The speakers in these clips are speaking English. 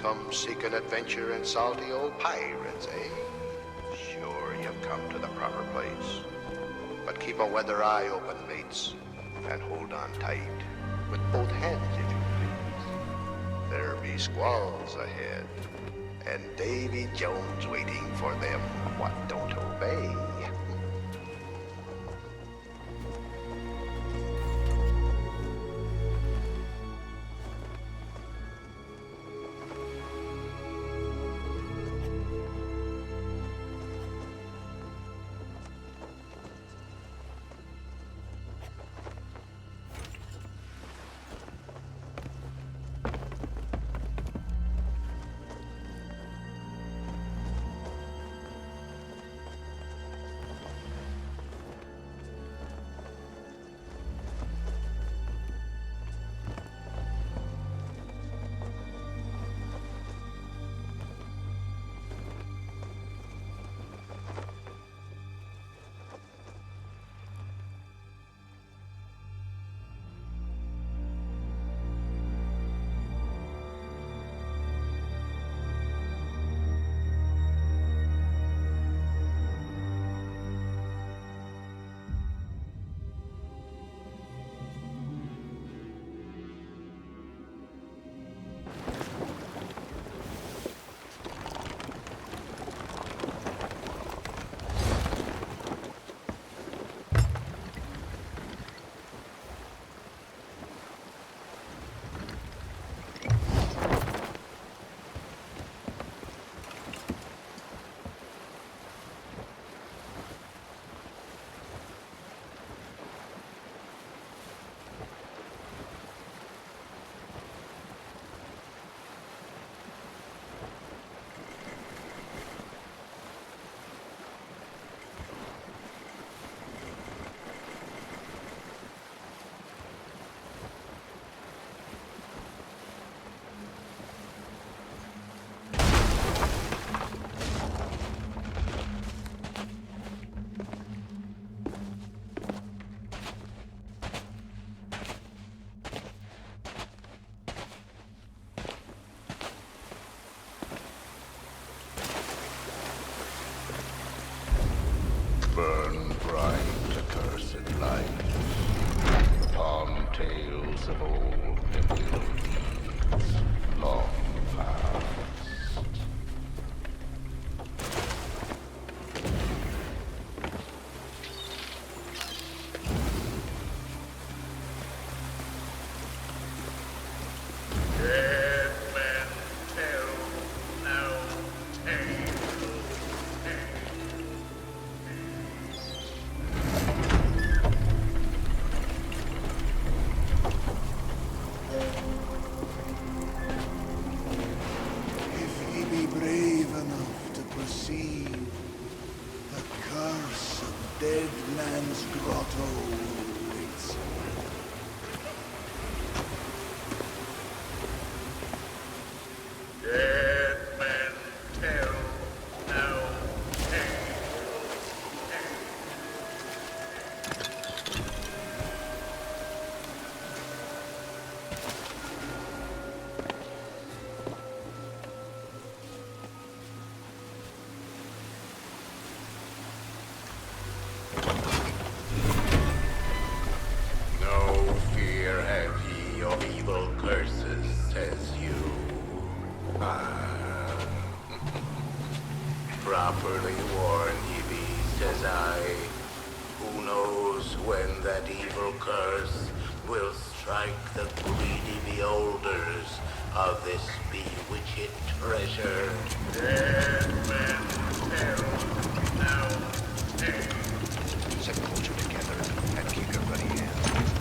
come seeking adventure and salty old pirates, eh? Sure, you've come to the proper place. But keep a weather eye open, mates, and hold on tight, with both hands, if you please. There be squalls ahead, and Davy Jones waiting for them what don't obey. Burn bright, accursed light, upon tales of old and ill deeds, long past. Dead men tell no tale. If he be brave enough to perceive the curse of Dead Man's Grotto waits him. Dead men tell no tale. No fear have ye of evil curses, says you. Properly warn ye be, says I. Who knows when that evil curse will strike the greedy beholders of this bewitched treasure? Dead men tell no tale. Sit closer together and keep your ruddy hands.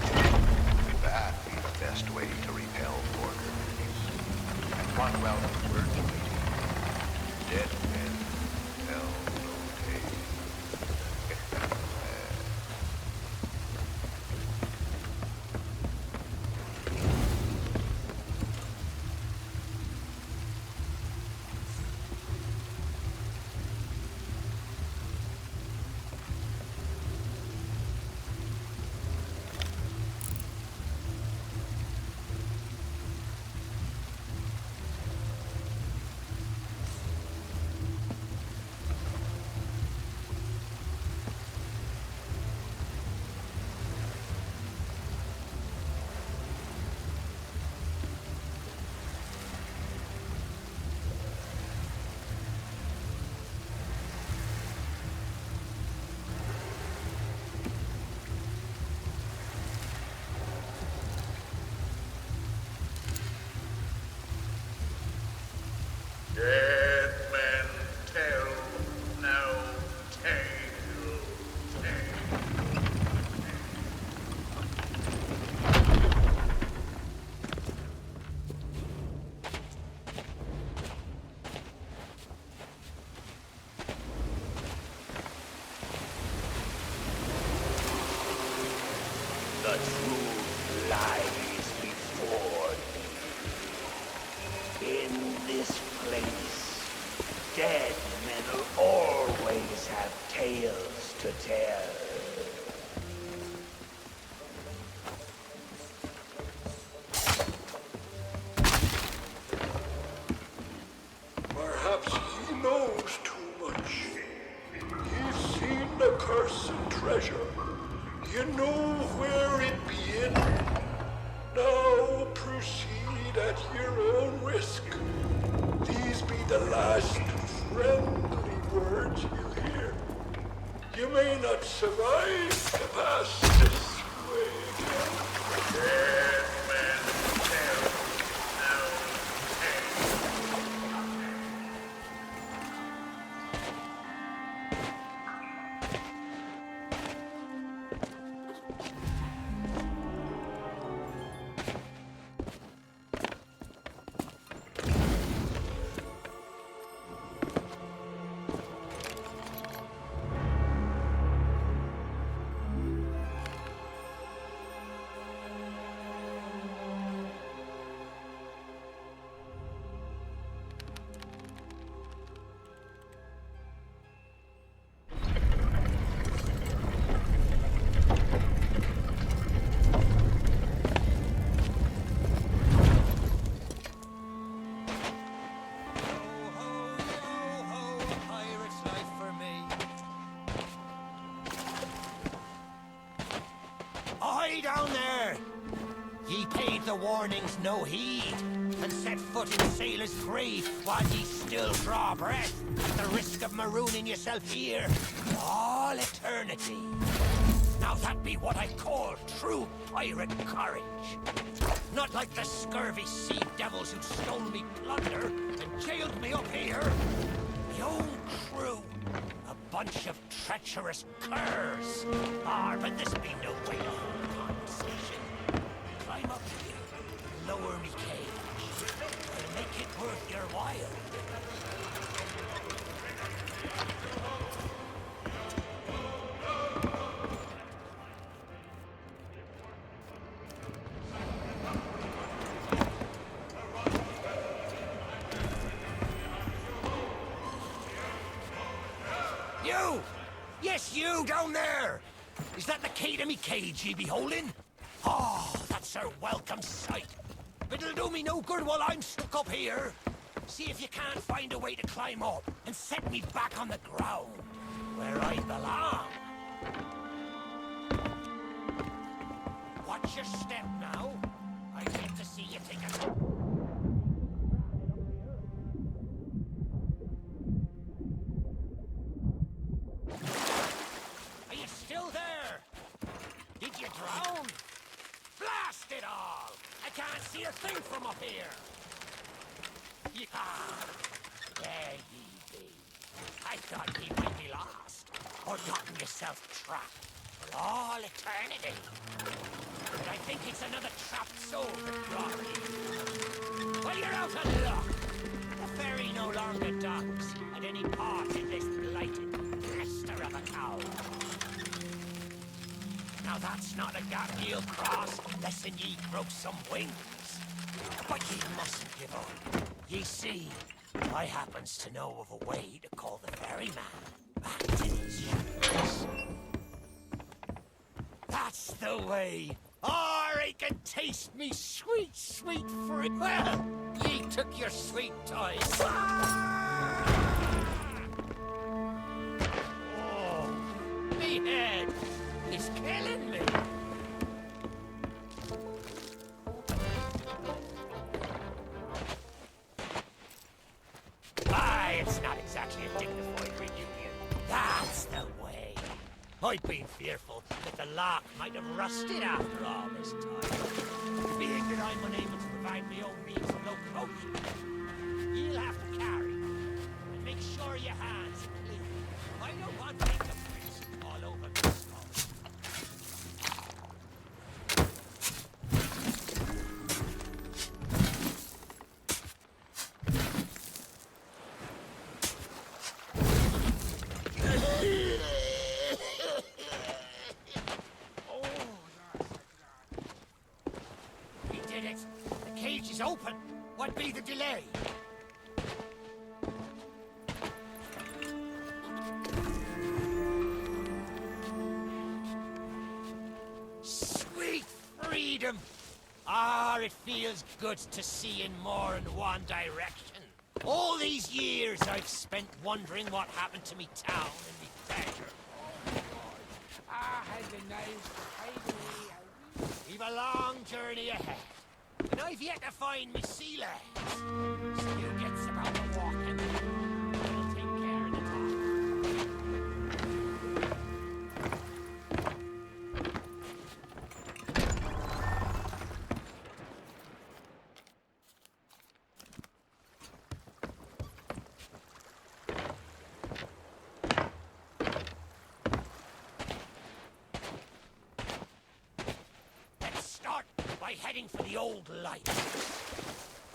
That be the best way to repel porters. And mark well the words waiting. Dead men tell no tale. last friendly words you hear. You may not survive to pass this way again. Dead men tell no tale. Ahoy down there! Ye paid the warnings no heed, and set foot in sailor's grave while ye still draw breath, at the risk of marooning yourself here for all eternity. Now that be what I call true pirate courage. Not like the scurvy sea devils who stole me plunder and jailed me up here. My own crew. A bunch of treacherous curs. But this be no way to hold conversation. Climb up here. Lower me cage. I'll make it worth your while. You! Yes, you down there! Is that the key to me cage ye be holding? Oh, that's our welcome sight. It'll do me no good while I'm stuck up here. See if you can't find a way to climb up and set me back on the ground, where I belong. Watch your step now. I'd hate to see you take a... Are you still there? Did you drown? Blast it all! I can't see a thing from up here. There ye be. I thought ye might be lost, or gotten yourself trapped for all eternity. But I think it's another trapped soul that brought you. Well, you're out of luck. The ferry no longer docks at any part in this blighted nester of a town. Now that's not a gap ye'll cross, less'n ye grow some wings. But ye mustn't give up. Ye see, I happens to know of a way to call the ferryman back to his ships. That's the way. Or I can taste me sweet, sweet fruit. Well, ye took your sweet toys. Oh, me head is killing me. It's not exactly a dignified reunion. That's the way. I'd been fearful that the lock might have rusted after all this time. Being that I'm unable to provide my own means of locomotion, you'll have to carry and make sure your hands are clean. I don't want fingerprints all over my skull. The cage is open. What be the delay? Sweet freedom! Ah, it feels good to see in more than one direction. All these years I've spent wondering what happened to me town and me beggar. I had a nice We've a long journey ahead, and I've yet to find me sea legs. So you gets about the walking. by heading for the old life.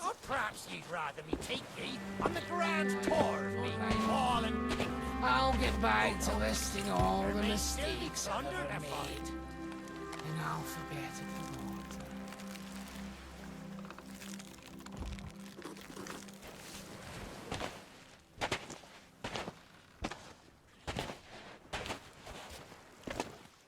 Or perhaps you'd rather me take ye on the grand tour of me ball and kingdom. I'll get back to listing all the mistakes I've Under ever the made in alphabetical order.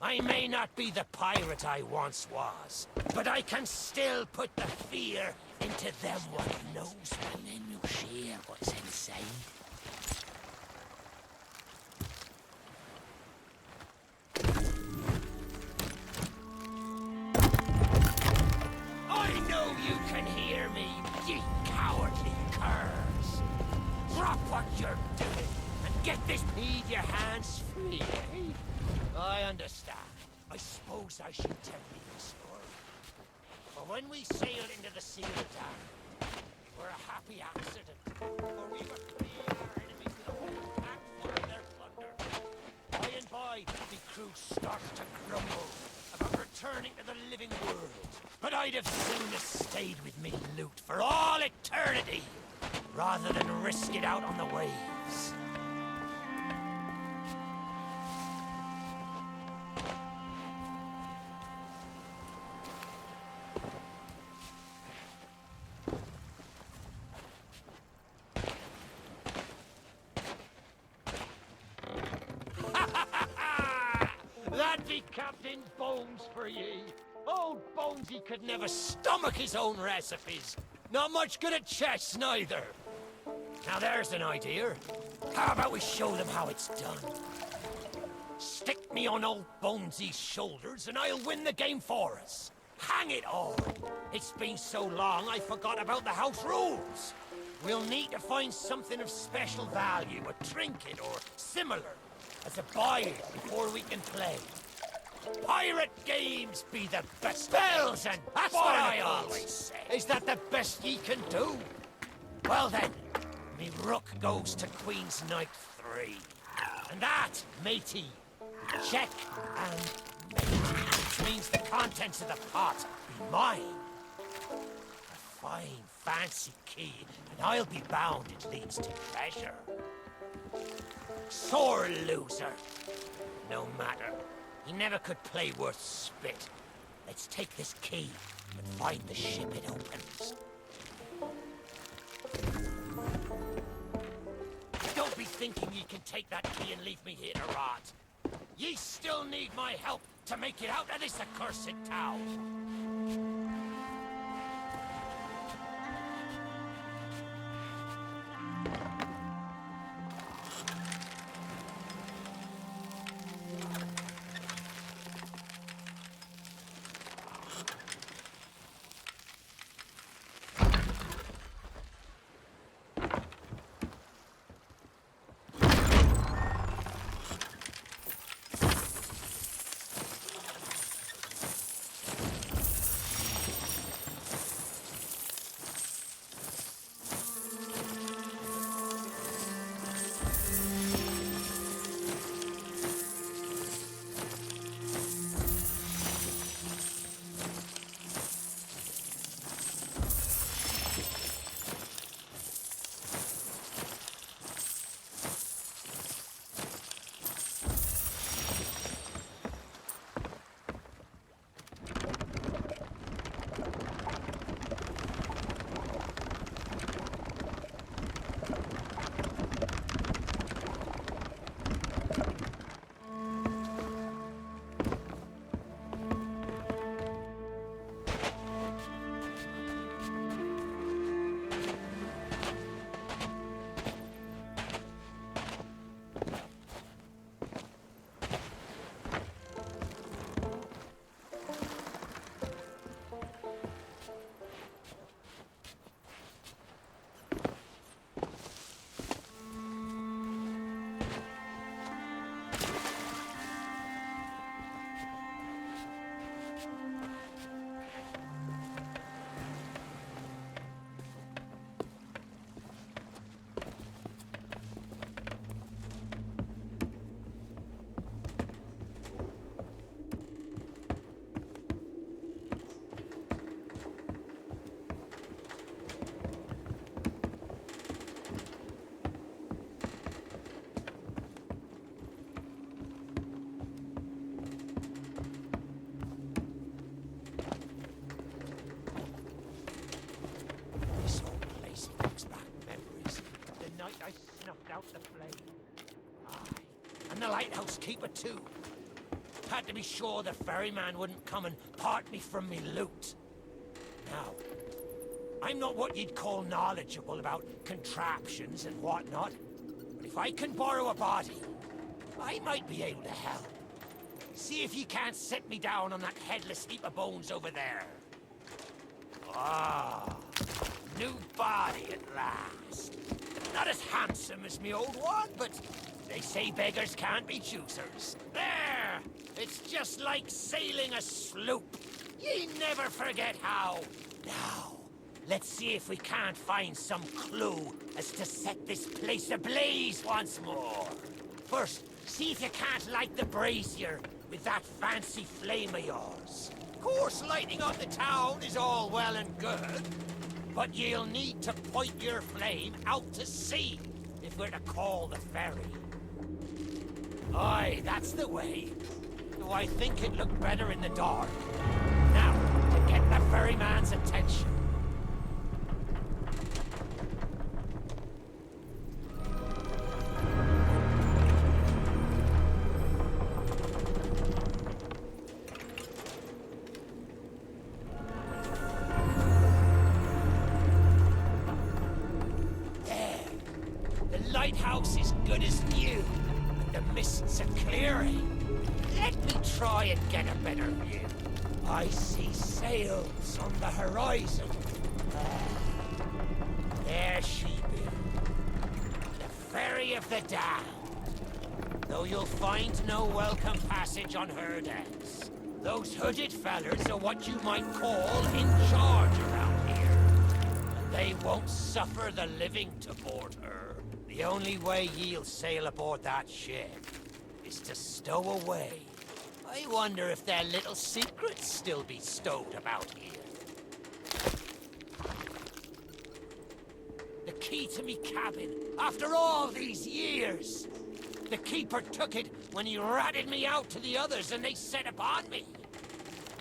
I may not be the pirate I once was, but I can still put the fear into them what knows me. And then you'll share what's inside. I know you can hear me, ye cowardly curs. Drop what you're doing and get this mead your hands free, eh? I understand. I suppose I should tell you the story. For when we sailed into the Sea of Dark, we were a happy accident. For we were fleeing our enemies with a whole pack full of their plunder. By and by, the crew started to grumble about returning to the living world. But I'd have sooner stayed with me loot for all eternity, rather than risk it out on the waves. That'd be Captain Bones for ye. Old Bonesy could never stomach his own recipes. Not much good at chess, neither. Now there's an idea. How about we show them how it's done? Stick me on old Bonesy's shoulders and I'll win the game for us. Hang it all. It's been so long I forgot about the house rules. We'll need to find something of special value, a trinket or similar, as a buy before we can play. Pirate games be the best. Spells and that's what I always say. Is that the best ye can do? Well then, me rook goes to Queen's Knight 3. And that, matey, check and mate, which means the contents of the pot be mine. A fine, fancy key, and I'll be bound it leads to pleasure. Sore loser. No matter. He never could play worth spit. Let's take this key and find the ship it opens. Don't be thinking ye can take that key and leave me here to rot. Ye still need my help to make it out of this accursed town. lighthouse keeper too. Had to be sure the ferryman wouldn't come and part me from me loot. Now, I'm not what you'd call knowledgeable about contraptions and whatnot, but if I can borrow a body, I might be able to help. See if you can't set me down on that headless heap of bones over there. Ah, new body at last. Not as handsome as me old one, but they say beggars can't be choosers. There! It's just like sailing a sloop. Ye never forget how. Now, let's see if we can't find some clue as to set this place ablaze once more. First, see if you can't light the brazier with that fancy flame of yours. Of course, lighting up the town is all well and good, but you'll need to point your flame out to sea if we're to call the ferry. Aye, that's the way. Though I think it looked better in the dark. Now, to get the ferryman's attention. Lighthouse is good as new, and the mists are clearing. Let me try and get a better view. I see sails on the horizon. There she be. The ferry of the damned. Though you'll find no welcome passage on her decks. Those hooded fellers are what you might call in charge around here. And they won't suffer the living to board her. The only way ye'll sail aboard that ship is to stow away. I wonder if their little secrets still be stowed about here. The key to me cabin, after all these years. The keeper took it when he ratted me out to the others and they set upon me.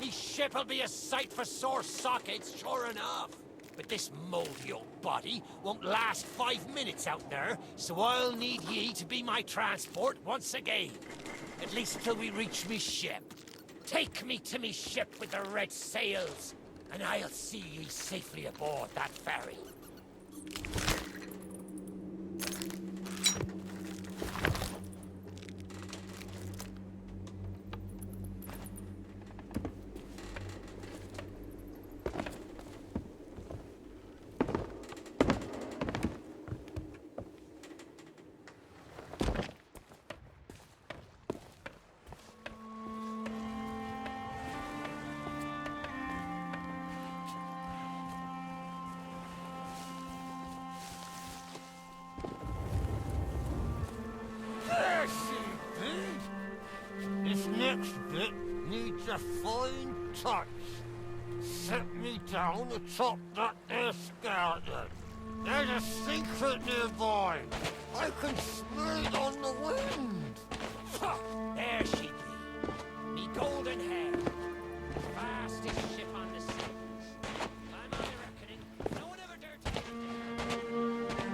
Me ship'll be a sight for sore sockets, sure enough. But this moldy old body won't last 5 minutes out there, so I'll need ye to be my transport once again. At least till we reach me ship. Take me to me ship with the red sails, and I'll see ye safely aboard that ferry. There she be. This next bit needs a fine touch. Set me down atop that there skeleton. There's a secret nearby. I can smell it on the wind. There she be. Me golden hair. Fastest ship on the seas. By my reckoning, no one ever dared to put it down.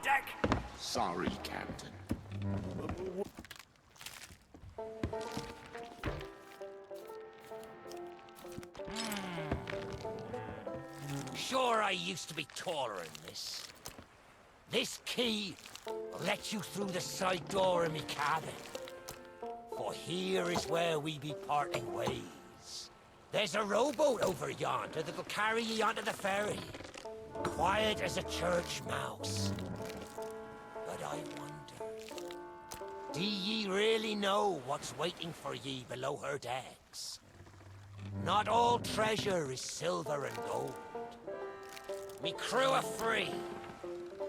deck! Sorry, Captain. Sure, I used to be taller than this. This key will let you through the side door of me cabin. For here is where we be parting ways. There's a rowboat over yonder that'll carry ye onto the ferry. Quiet as a church mouse. But I wonder, do ye really know what's waiting for ye below her decks? Not all treasure is silver and gold. Me crew are free,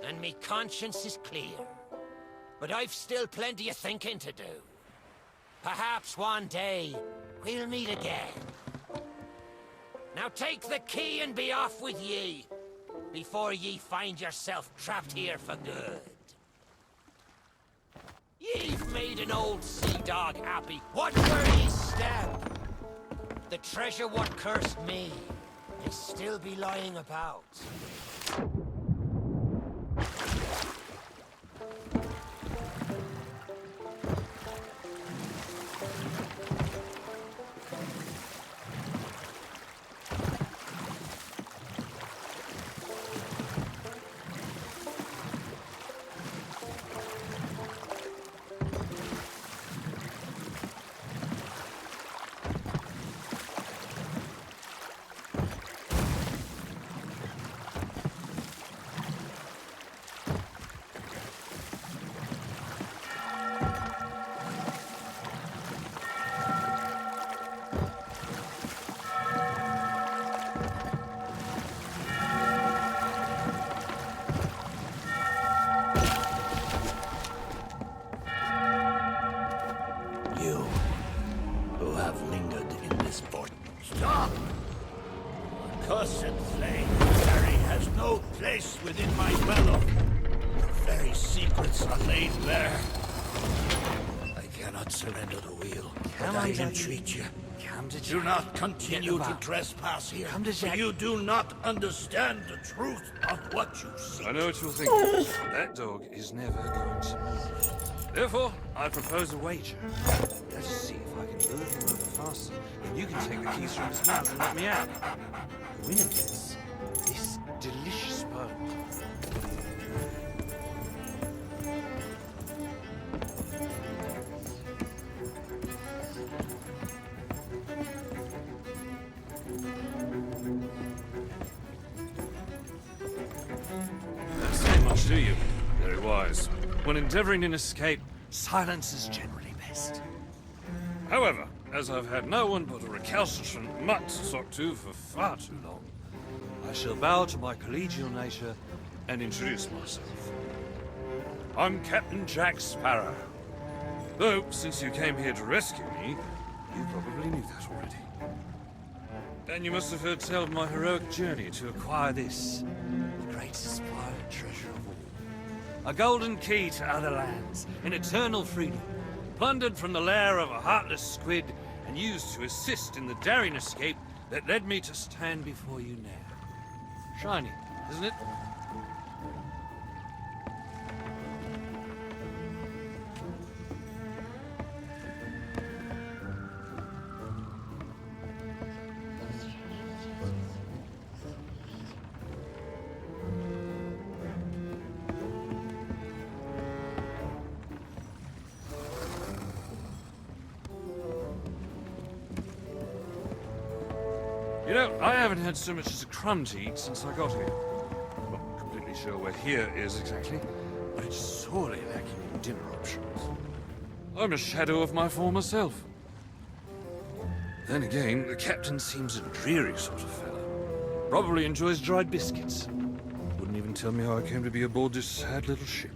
and me conscience is clear. But I've still plenty of thinking to do. Perhaps one day, we'll meet again. Now take the key and be off with ye, before ye find yourself trapped here for good. Ye've made an old sea dog happy. Watch where ye step. The treasure what cursed me may still be lying about. You, who have lingered in this port. Stop! Cussed flame Harry has no place within my fellow. Your very secrets are laid bare. I cannot surrender the wheel, but I entreat you. Do not continue to trespass here. For you do not understand the truth of what you see. I know what you're thinking. That dog is never going to move. Therefore, I propose a wager. Let's see if I can lure him over faster, and you can take the keys from his mouth and let me out. The winner gets this delicious bone. Don't say much, do you? Very wise. When endeavoring an escape, silence is generally best. However, as I've had no one but a recalcitrant mutt to talk to for far too long, I shall bow to my collegial nature and introduce myself. I'm Captain Jack Sparrow. Though, since you came here to rescue me, you probably knew that already. And you must have heard tell of my heroic journey to acquire this, the greatest pirate treasure of all. A golden key to other lands, in eternal freedom, plundered from the lair of a heartless squid and used to assist in the daring escape that led me to stand before you now. Shiny, isn't it? You know, I haven't had so much as a crumb to eat since I got here. Not completely sure where here is exactly, but it's sorely lacking in dinner options. I'm a shadow of my former self. Then again, the captain seems a dreary sort of fellow. Probably enjoys dried biscuits. Wouldn't even tell me how I came to be aboard this sad little ship.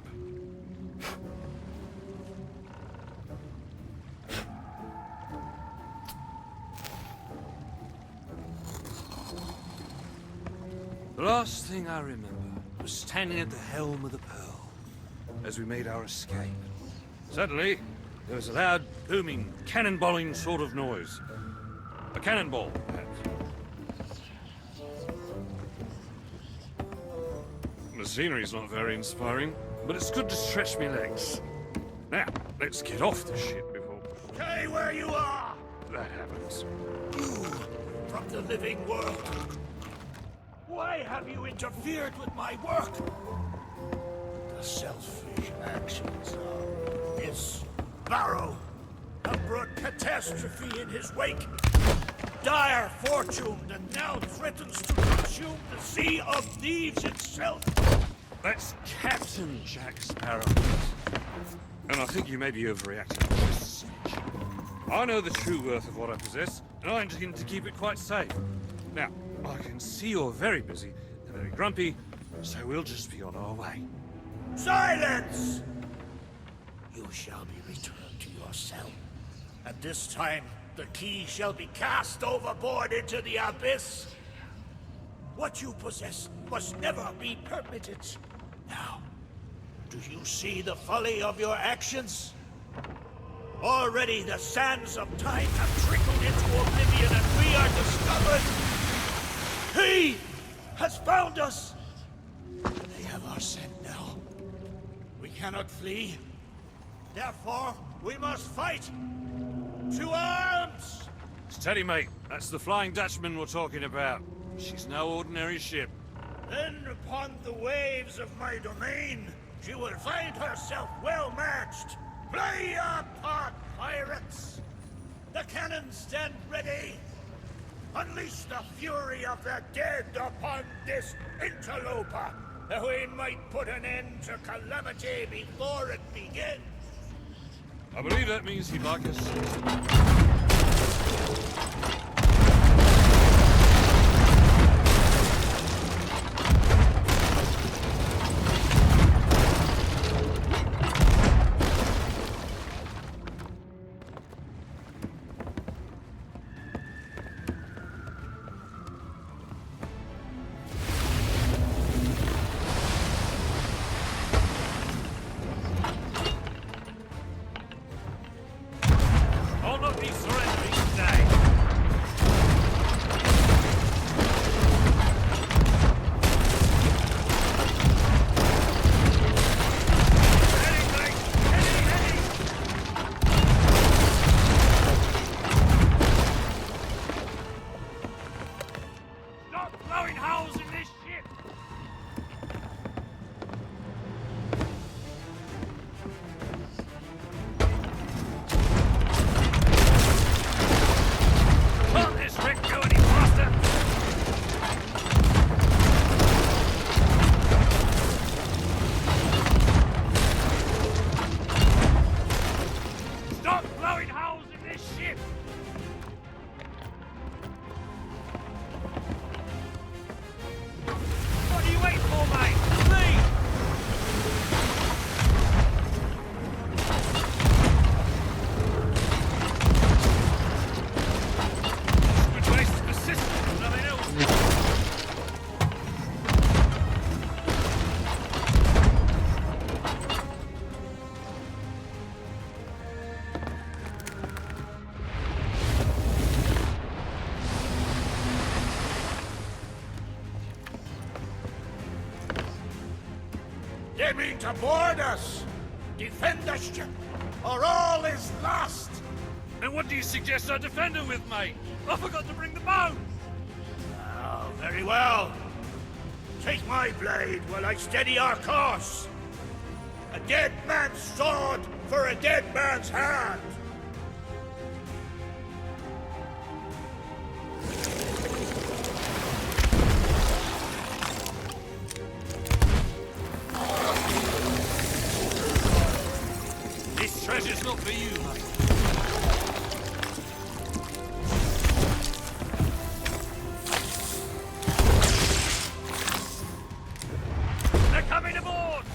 The last thing I remember was standing at the helm of the Pearl as we made our escape. Suddenly, there was a loud, booming, cannonballing sort of noise. A cannonball, perhaps. The scenery's not very inspiring. but it's good to stretch my legs. Now, let's get off the ship before Stay where you are! that happens. You, from the living world. Why have you interfered with my work? The selfish actions of this Barrow have brought catastrophe in his wake. Dire fortune that now threatens to consume the Sea of Thieves itself. That's Captain Jack Sparrow. And I think you may be overreacting just a smidge. I know the true worth of what I possess, and I intend to keep it quite safe. Now, I can see you're very busy and very grumpy, so we'll just be on our way. Silence! You shall be returned to your cell. And this time, the key shall be cast overboard into the abyss. What you possess must never be permitted. Now, do you see the folly of your actions? Already the sands of time have trickled into oblivion and we are discovered. He has found us. They have our scent now. We cannot flee. Therefore, we must fight. To arms! Steady, mate. That's the Flying Dutchman we're talking about. She's no ordinary ship. Then upon the waves of my domain, she will find herself well matched. Play your part, pirates! The cannons stand ready! Unleash the fury of the dead upon this interloper, that we might put an end to calamity before it begins! I believe that means he'd like us. I'll not be surrendering today. Stop blowing holes in this ship! Can't this wreck go any faster? Stop blowing holes in this ship! What are you waiting for, mate? Leave! Good place to persist, if nothing else. They mean to board us! Defend the ship, or all is lost! And what do you suggest I defend her with, mate? I forgot to bring the bow! Oh, very well. Take my blade while I steady our course. A dead man's sword for a dead man's hand. This treasure's not for you, mate. They're coming aboard!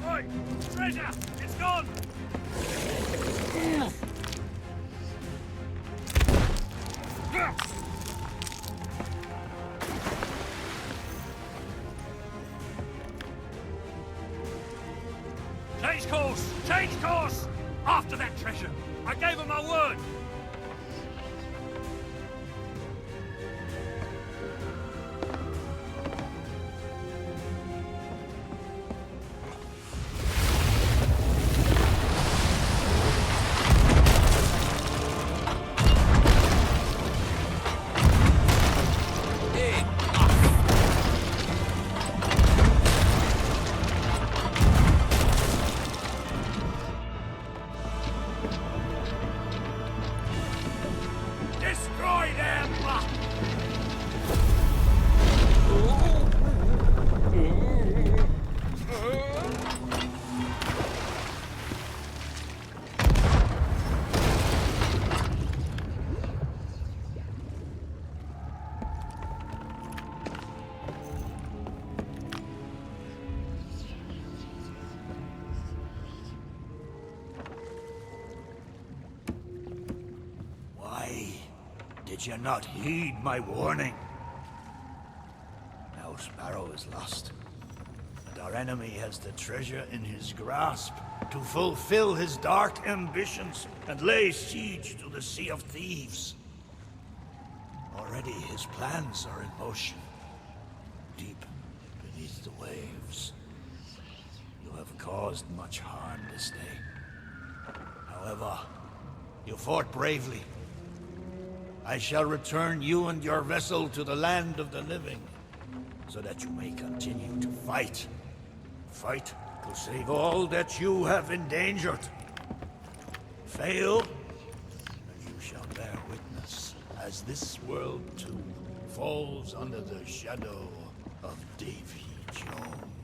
Oi! Treasure! It's gone! Change course! Change course! After that treasure! I gave him my word! Destroy them! Why did you not heed my warning? Now Sparrow is lost, and our enemy has the treasure in his grasp to fulfill his dark ambitions and lay siege to the Sea of Thieves. Already his plans are in motion, deep beneath the waves. You have caused much harm this day. However, you fought bravely. I shall return you and your vessel to the land of the living, so that you may continue to fight. Fight to save all that you have endangered. Fail, and you shall bear witness as this world too falls under the shadow of Davy Jones.